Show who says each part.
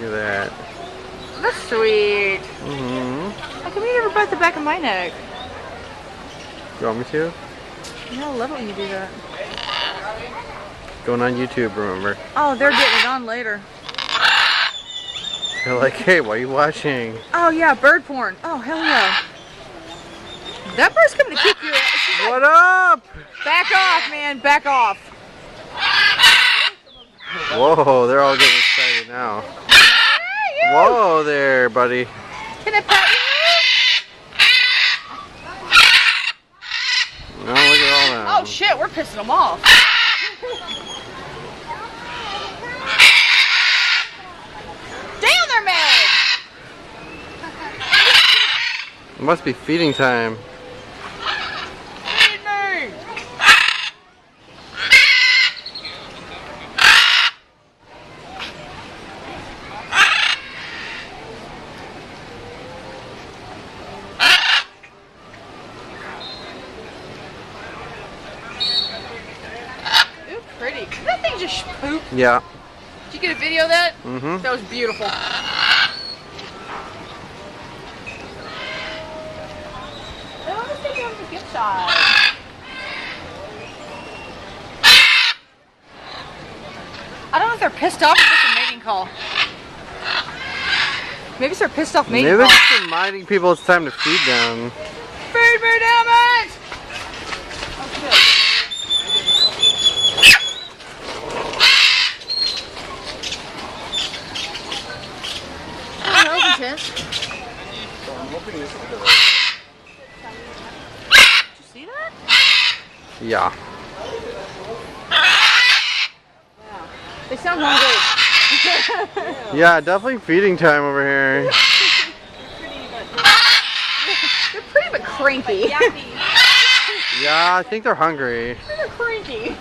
Speaker 1: Look at that.
Speaker 2: That's sweet. How come you never bite the back of my neck?
Speaker 1: You want me to?
Speaker 2: Yeah, I love it when you do that.
Speaker 1: Going on YouTube, remember?
Speaker 2: Oh, they're getting it on later.
Speaker 1: They're like, hey, what are you watching?
Speaker 2: Oh yeah, bird porn. Oh hell yeah. That bird's coming to kick your ass.
Speaker 1: What up?
Speaker 2: Back off, man. Back off.
Speaker 1: Whoa, they're all getting excited now.
Speaker 2: Hey,
Speaker 1: Whoa there, buddy.
Speaker 2: can I pet you?
Speaker 1: No, look at all that.
Speaker 2: Oh shit, we're pissing them off. Damn, they're mad.
Speaker 1: It must be feeding time.
Speaker 2: Feed me. Ooh, pretty. Did that thing just poop?
Speaker 1: Yeah.
Speaker 2: Did you get a video of that?
Speaker 1: Mm-hmm.
Speaker 2: That was beautiful. Oh, let's take it on the gift side. I don't know if they're pissed off or just a mating call. Maybe it's their pissed off mating
Speaker 1: Maybe they're
Speaker 2: call.
Speaker 1: just reminding people it's time to feed them.
Speaker 2: Feed me, damn it! Oh shit. Oh, that was intense. Did you see that?
Speaker 1: Yeah.
Speaker 2: They sound hungry.
Speaker 1: Yeah, definitely feeding time over here.
Speaker 2: They're pretty but cranky.
Speaker 1: Yeah, I think they're hungry.
Speaker 2: They're cranky.